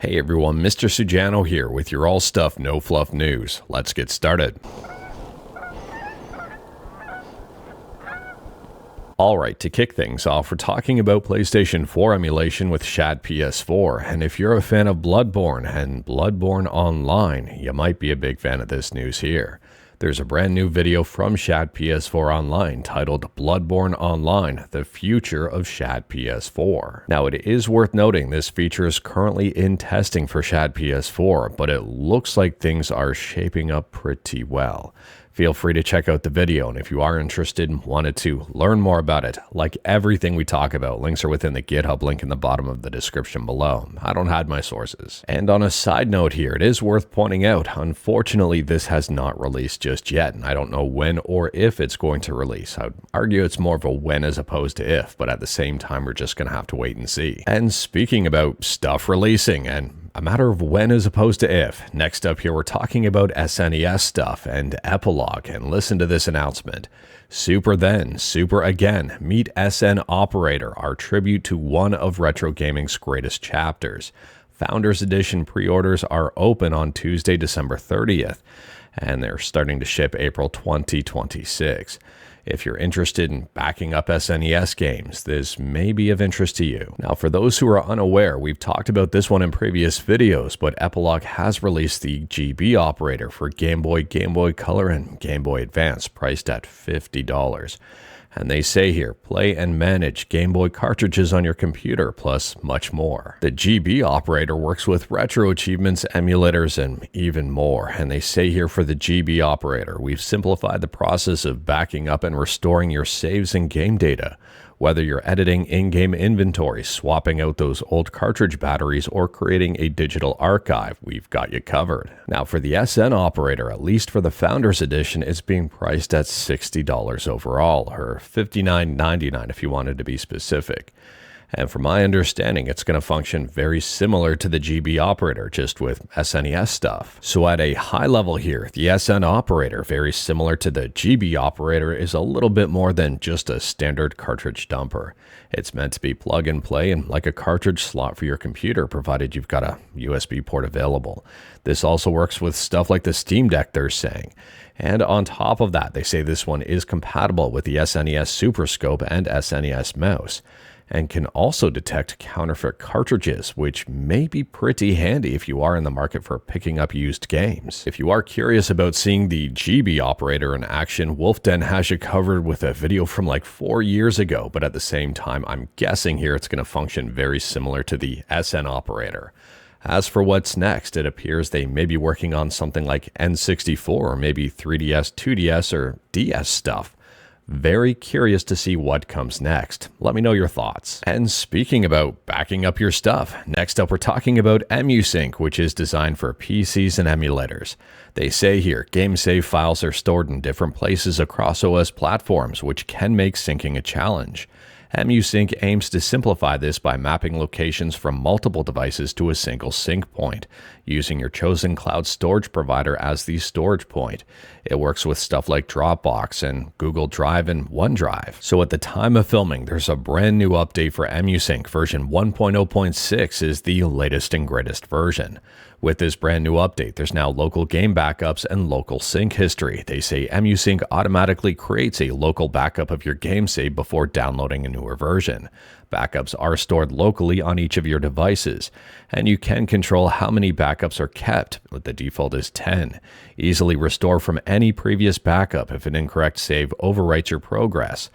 Hey everyone, Mr. Sujano here with your all stuff, no fluff news. Let's get started. Alright, to kick things off, we're talking about PlayStation 4 emulation with Shad PS4, and if you're a fan of Bloodborne and Bloodborne Online, you might be a big fan of this news here. There's a brand new video from Shad PS4 Online titled Bloodborne Online, the future of Shad PS4. Now it is worth noting this feature is currently in testing for Shad PS4, but it looks like things are shaping up pretty well. Feel free to check out the video, and if you are interested and wanted to learn more about it, like everything we talk about, links are within the GitHub link in the bottom of the description below. I don't hide my sources. And on a side note here, it is worth pointing out, unfortunately this has not released just yet, and I don't know when or if it's going to release. I would argue it's more of a when as opposed to if, but at the same time we're just going to have to wait and see. And speaking about stuff releasing, and a matter of when as opposed to if. Next up here, we're talking about SNES stuff and Epilogue, and listen to this announcement. Super Then, Super Again, meet SN Operator, our tribute to one of retro gaming's greatest chapters. Founders Edition pre-orders are open on Tuesday, December 30th, and they're starting to ship April 2026. If you're interested in backing up SNES games, this may be of interest to you. Now, for those who are unaware, we've talked about this one in previous videos, but Epilogue has released the GB operator for Game Boy, Game Boy Color, and Game Boy Advance, priced at $50. And they say here, play and manage Game Boy cartridges on your computer, plus much more. The GB operator works with retro achievements, emulators, and even more. And they say here for the GB operator, we've simplified the process of backing up and restoring your saves and game data. Whether you're editing in-game inventory, swapping out those old cartridge batteries, or creating a digital archive, we've got you covered. Now for the SN operator, at least for the Founders Edition, it's being priced at $60 overall, or $59.99 if you wanted to be specific. And from my understanding, it's going to function very similar to the GB operator, just with SNES stuff. So at a high level here, the SN operator, very similar to the GB operator, is a little bit more than just a standard cartridge dumper. It's meant to be plug and play and like a cartridge slot for your computer, provided you've got a USB port available. This also works with stuff like the Steam Deck, they're saying. And on top of that, they say this one is compatible with the SNES Super Scope and SNES mouse, and can also detect counterfeit cartridges, which may be pretty handy if you are in the market for picking up used games. If you are curious about seeing the GB operator in action, Wolfden has you covered with a video from like 4 years ago, but at the same time, I'm guessing here it's going to function very similar to the SN operator. As for what's next, it appears they may be working on something like N64 or maybe 3DS, 2DS, or DS stuff. Very curious to see what comes next. Let me know your thoughts. And speaking about backing up your stuff, next up we're talking about EmuSync, which is designed for PCs and emulators. They say here, game save files are stored in different places across OS platforms, which can make syncing a challenge. EmuSync aims to simplify this by mapping locations from multiple devices to a single sync point, using your chosen cloud storage provider as the storage point. It works with stuff like Dropbox and Google Drive and OneDrive. So at the time of filming, there's a brand new update for EmuSync. Version 1.0.6 is the latest and greatest version. With this brand new update, there's now local game backups and local sync history. They say EmuSync automatically creates a local backup of your game save before downloading a newer version. Backups are stored locally on each of your devices, and you can control how many backups are kept. The default is 10. Easily restore from any previous backup if an incorrect save overwrites your progress.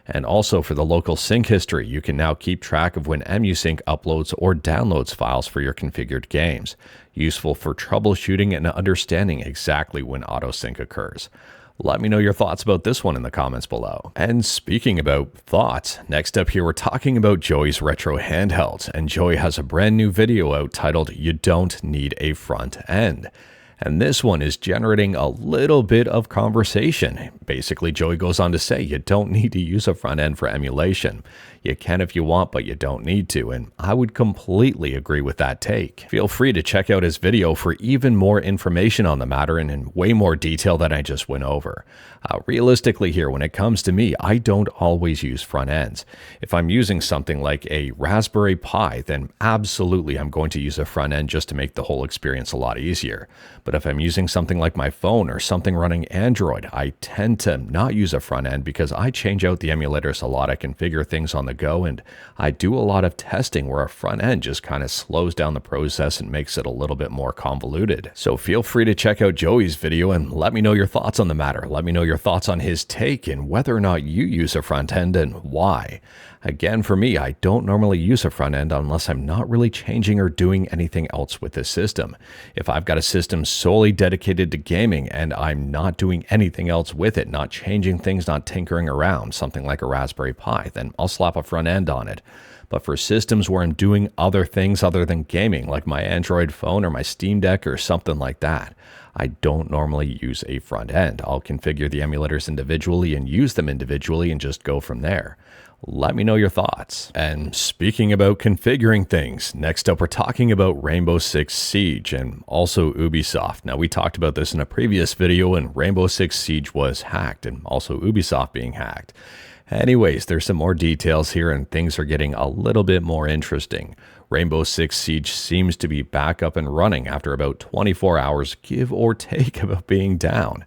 And also for the local sync history, you can now keep track of when EmuSync uploads or downloads files for your configured games. Useful for troubleshooting and understanding exactly when autosync occurs. Let me know your thoughts about this one in the comments below. And speaking about thoughts, next up here we're talking about Joey's retro handhelds, and Joey has a brand new video out titled You Don't Need a Front End. And this one is generating a little bit of conversation. Basically, Joey goes on to say you don't need to use a front end for emulation. You can if you want, but you don't need to, and I would completely agree with that take. Feel free to check out his video for even more information on the matter and in way more detail than I just went over. Realistically here, when it comes to me, I don't always use front ends. If I'm using something like a Raspberry Pi, then absolutely I'm going to use a front end just to make the whole experience a lot easier. But if I'm using something like my phone or something running Android, I tend to not use a front end because I change out the emulators a lot. I configure things on the go, and I do a lot of testing where a front end just kind of slows down the process and makes it a little bit more convoluted. So feel free to check out Joey's video and let me know your thoughts on the matter. Let me know your thoughts on his take and whether or not you use a front end and why. Again, for me, I don't normally use a front end unless I'm not really changing or doing anything else with the system. If I've got a system solely dedicated to gaming and I'm not doing anything else with it, not changing things, not tinkering around, something like a Raspberry Pi, then I'll slap a front end on it. But for systems where I'm doing other things other than gaming, like my Android phone or my Steam Deck or something like that, I don't normally use a front end. I'll configure the emulators individually and use them individually and just go from there. Let me know your thoughts. And speaking about configuring things, next up we're talking about Rainbow Six Siege and also Ubisoft. Now we talked about this in a previous video and Rainbow Six Siege was hacked and also Ubisoft being hacked. Anyways, there's some more details here and things are getting a little bit more interesting. Rainbow Six Siege seems to be back up and running after about 24 hours, give or take, about being down.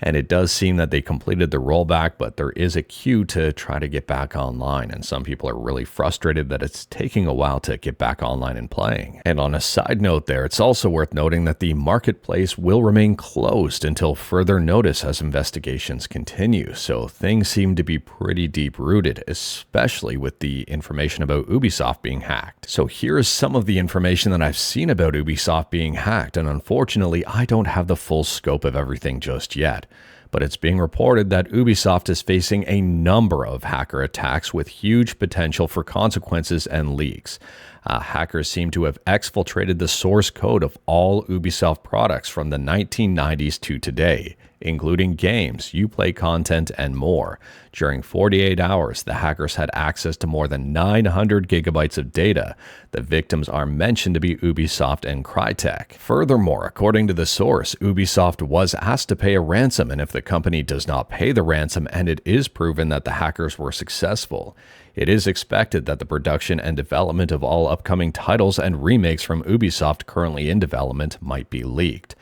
And it does seem that they completed the rollback, but there is a queue to try to get back online. And some people are really frustrated that it's taking a while to get back online and playing. And on a side note there, it's also worth noting that the marketplace will remain closed until further notice as investigations continue. So things seem to be pretty deep rooted, especially with the information about Ubisoft being hacked. So here is some of the information that I've seen about Ubisoft being hacked. And unfortunately, I don't have the full scope of everything just yet. But it's being reported that Ubisoft is facing a number of hacker attacks with huge potential for consequences and leaks. Hackers seem to have exfiltrated the source code of all Ubisoft products from the 1990s to today, including games, Uplay content, and more. During 48 hours, the hackers had access to more than 900 gigabytes of data. The victims are mentioned to be Ubisoft and Crytek. Furthermore, according to the source, Ubisoft was asked to pay a ransom, and if the company does not pay the ransom and it is proven that the hackers were successful, it is expected that the production and development of all upcoming titles and remakes from Ubisoft currently in development might be leaked.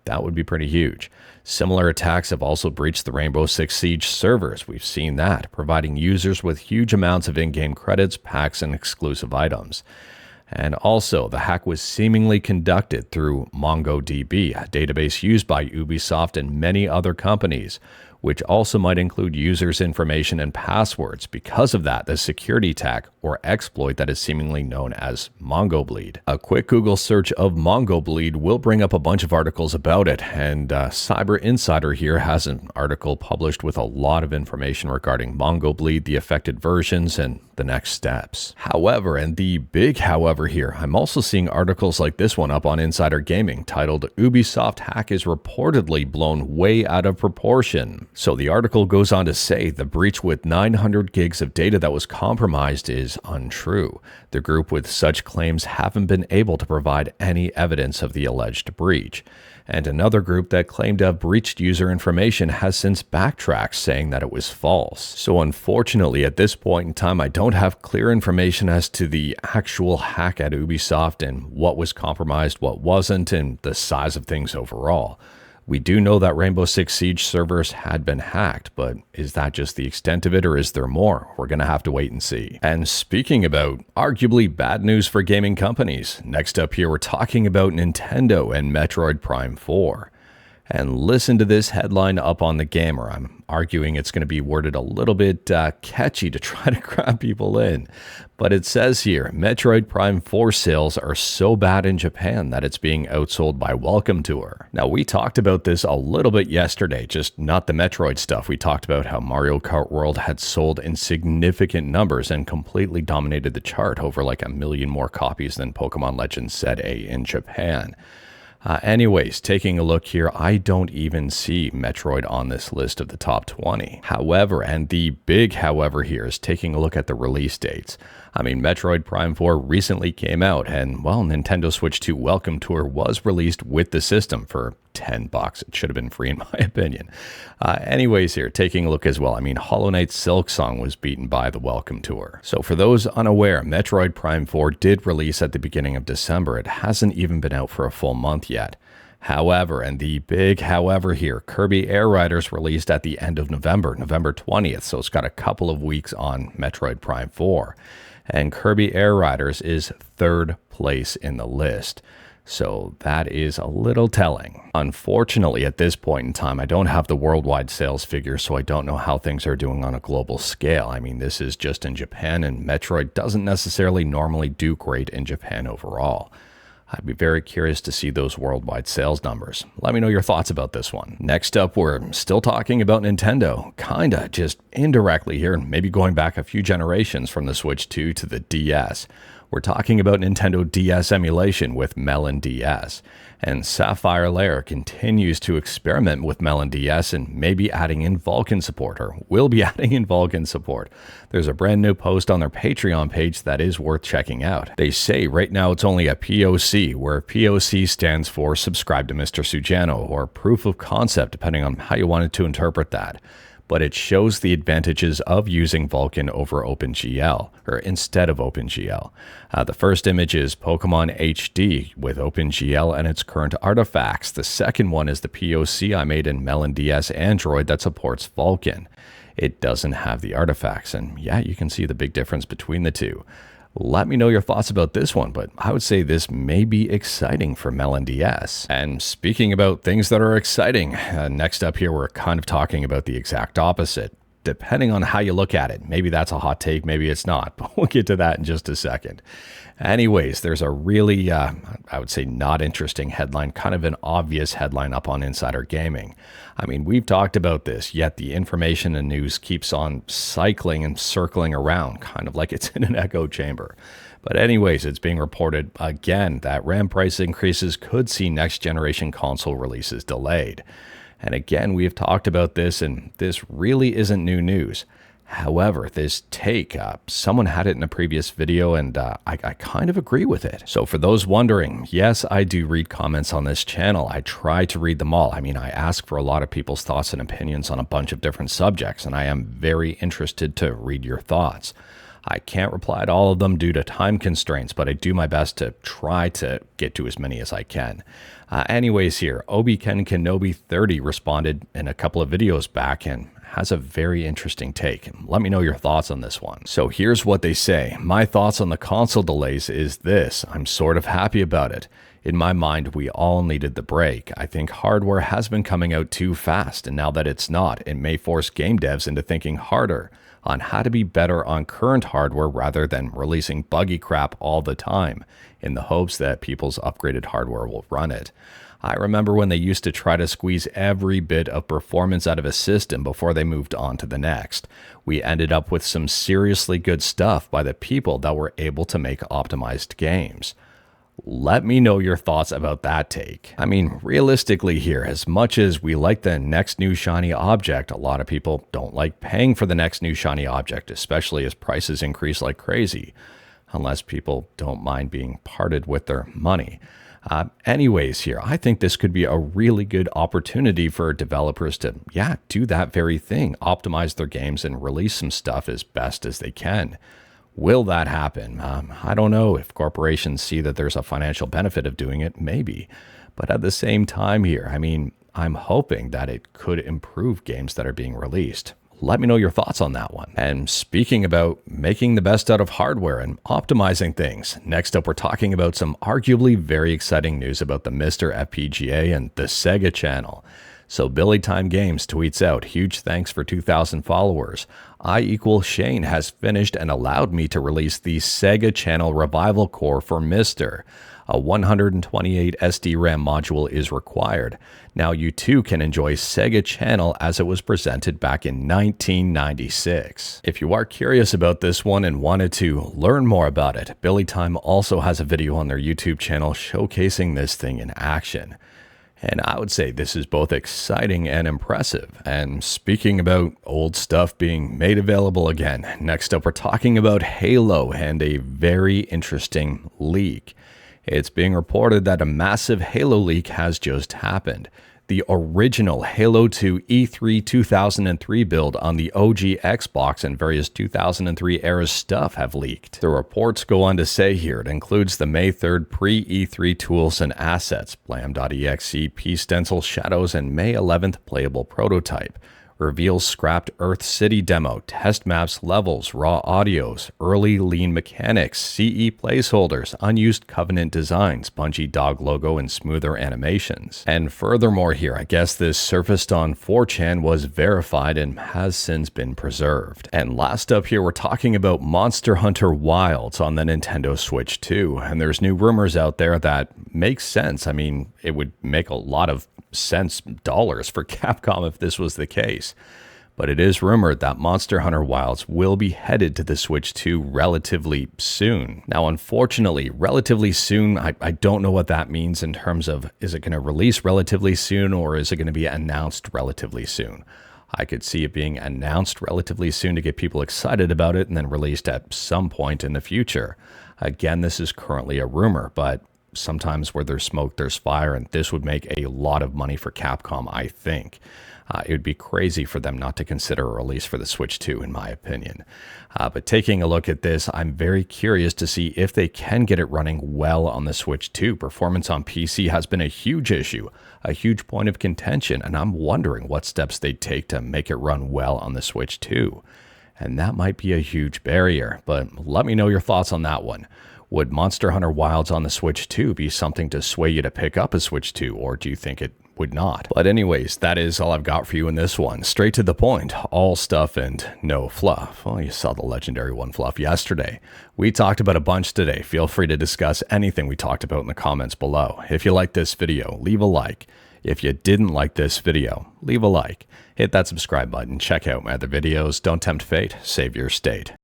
That would be pretty huge. Similar attacks have also breached the Rainbow Six Siege servers. We've seen that, providing users with huge amounts of in-game credits, packs, and exclusive items. And also, the hack was seemingly conducted through MongoDB, a database used by Ubisoft and many other companies, which also might include users' information and passwords. Because of that, the security attack or exploit that is seemingly known as MongoBleed. A quick Google search of MongoBleed will bring up a bunch of articles about it, and Cyber Insider here has an article published with a lot of information regarding MongoBleed, the affected versions, and the next steps. However, and the big however here, I'm also seeing articles like this one up on Insider Gaming titled Ubisoft hack is reportedly blown way out of proportion. So the article goes on to say the breach with 900 gigs of data that was compromised is untrue. The group with such claims haven't been able to provide any evidence of the alleged breach. And another group that claimed to have breached user information has since backtracked, saying that it was false. So unfortunately, at this point in time, I don't have clear information as to the actual hack at Ubisoft and what was compromised, what wasn't, and the size of things overall. We do know that Rainbow Six Siege servers had been hacked, but is that just the extent of it, or is there more? We're going to have to wait and see. And speaking about arguably bad news for gaming companies, next up here we're talking about Nintendo and Metroid Prime 4. And listen to this headline up on the Gamer. I'm arguing it's going to be worded a little bit catchy to try to grab people in. But it says here, Metroid Prime 4 sales are so bad in Japan that it's being outsold by Welcome Tour. Now, we talked about this a little bit yesterday, just not the Metroid stuff. We talked about how Mario Kart World had sold in significant numbers and completely dominated the chart, over like 1 million more copies than Pokemon Legends ZA in Japan. Anyways, taking a look here, I don't even see Metroid on this list of the top 20. However, and the big however here is taking a look at the release dates. I mean, Metroid Prime 4 recently came out, and, well, Nintendo Switch 2 Welcome Tour was released with the system for $10. It should have been free in my opinion. Anyways here, taking a look as well, I mean, Hollow Knight Silksong was beaten by the Welcome Tour. So for those unaware, Metroid Prime 4 did release at the beginning of December. It hasn't even been out for a full month yet. However, and the big however here, Kirby Air Riders released at the end of November, November 20th, so it's got a couple of weeks on Metroid Prime 4. And Kirby Air Riders is third place in the list. So that is a little telling. Unfortunately, at this point in time, I don't have the worldwide sales figures, so I don't know how things are doing on a global scale. I mean, this is just in Japan, and Metroid doesn't necessarily normally do great in Japan overall. I'd be very curious to see those worldwide sales numbers. Let me know your thoughts about this one. Next up, we're still talking about Nintendo, kinda just indirectly here, maybe going back a few generations from the Switch 2 to the DS. We're talking about Nintendo DS emulation with MelonDS, and Sapphire Lair continues to experiment with MelonDS and maybe adding in Vulkan support, or will be adding in Vulkan support. There's a brand new post on their Patreon page that is worth checking out. They say right now it's only a POC, where POC stands for Subscribe to Mr. Sujano, or Proof of Concept, depending on how you wanted to interpret that. But it shows the advantages of using Vulkan over OpenGL, or instead of OpenGL. The first image is Pokemon HD with OpenGL and its current artifacts. The second one is the POC I made in MelonDS Android that supports Vulkan. It doesn't have the artifacts, and yeah, you can see the big difference between the two. Let me know your thoughts about this one, but I would say this may be exciting for MelonDS. And speaking about things that are exciting, next up here, we're kind of talking about the exact opposite. Depending on how you look at it, maybe that's a hot take, maybe it's not, but we'll get to that in just a second. Anyways, there's a really, I would say not interesting headline, kind of an obvious headline up on Insider Gaming. I mean, we've talked about this, yet the information and news keeps on cycling and circling around, kind of like it's in an echo chamber. But anyways, it's being reported again that RAM price increases could see next generation console releases delayed. And again, we've talked about this, and this really isn't new news. However, this take, someone had it in a previous video, and I kind of agree with it. So for those wondering, yes, I do read comments on this channel. I try to read them all. I mean, I ask for a lot of people's thoughts and opinions on a bunch of different subjects, and I am very interested to read your thoughts. I can't reply to all of them due to time constraints, but I do my best to try to get to as many as I can. Anyways here, Obi-Ken Kenobi 30 responded in a couple of videos back and has a very interesting take. Let me know your thoughts on this one. So here's what they say. My thoughts on the console delays is this. I'm sort of happy about it. In my mind, we all needed the break. I think hardware has been coming out too fast, and now that it's not, it may force game devs into thinking harder on how to be better on current hardware rather than releasing buggy crap all the time in the hopes that people's upgraded hardware will run it. I remember when they used to try to squeeze every bit of performance out of a system before they moved on to the next. We ended up with some seriously good stuff by the people that were able to make optimized games. Let me know your thoughts about that take. I mean, realistically here, as much as we like the next new shiny object, a lot of people don't like paying for the next new shiny object, especially as prices increase like crazy, unless people don't mind being parted with their money. Anyways here, I think this could be a really good opportunity for developers to, do that very thing, optimize their games and release some stuff as best as they can. Will that happen? I don't know. If corporations see that there's a financial benefit of doing it, maybe. But at the same time here, I mean, I'm hoping that it could improve games that are being released. Let me know your thoughts on that one. And speaking about making the best out of hardware and optimizing things, next up we're talking about some arguably very exciting news about the Mr. FPGA and the Sega channel. So Billy Time Games tweets out, huge thanks for 2,000 followers. I=Shane has finished and allowed me to release the Sega channel revival core for Mr. A 128 SD-RAM module is required. Now you too can enjoy Sega Channel as it was presented back in 1996. If you are curious about this one and wanted to learn more about it, Billy Time also has a video on their YouTube channel showcasing this thing in action. And I would say this is both exciting and impressive. And speaking about old stuff being made available again, next up we're talking about Halo and a very interesting leak. It's being reported that a massive Halo leak has just happened. The original Halo 2 E3 2003 build on the OG Xbox and various 2003 era stuff have leaked. The reports go on to say here it includes the May 3rd pre-E3 tools and assets, Blam.exe, P-Stencil Shadows, and May 11th playable prototype. Reveals scrapped Earth City demo, test maps, levels, raw audios, early lean mechanics, CE placeholders, unused Covenant designs, Bungie dog logo, and smoother animations. And furthermore here, I guess this surfaced on 4chan, was verified and has since been preserved. And last up here, we're talking about Monster Hunter Wilds on the Nintendo Switch 2. And there's new rumors out there that make sense. I mean, it would make a lot of dollars for Capcom if this was the case. But it is rumored that Monster Hunter Wilds will be headed to the Switch 2 relatively soon. Now, unfortunately, relatively soon, I don't know what that means in terms of, is it going to release relatively soon or is it going to be announced relatively soon? I could see it being announced relatively soon to get people excited about it and then released at some point in the future. Again, this is currently a rumor, but sometimes where there's smoke, there's fire, and this would make a lot of money for Capcom, I think. It would be crazy for them not to consider a release for the Switch 2, in my opinion. But taking a look at this, I'm very curious to see if they can get it running well on the Switch 2. Performance on PC has been a huge issue, a huge point of contention, and I'm wondering what steps they'd take to make it run well on the Switch 2. And that might be a huge barrier, but let me know your thoughts on that one. Would Monster Hunter Wilds on the Switch 2 be something to sway you to pick up a Switch 2, or do you think it would not? But anyways, that is all I've got for you in this one. Straight to the point, all stuff and no fluff. Well, you saw the legendary one fluff yesterday. We talked about a bunch today. Feel free to discuss anything we talked about in the comments below. If you liked this video, leave a like. If you didn't like this video, leave a like. Hit that subscribe button, check out my other videos. Don't tempt fate, save your state.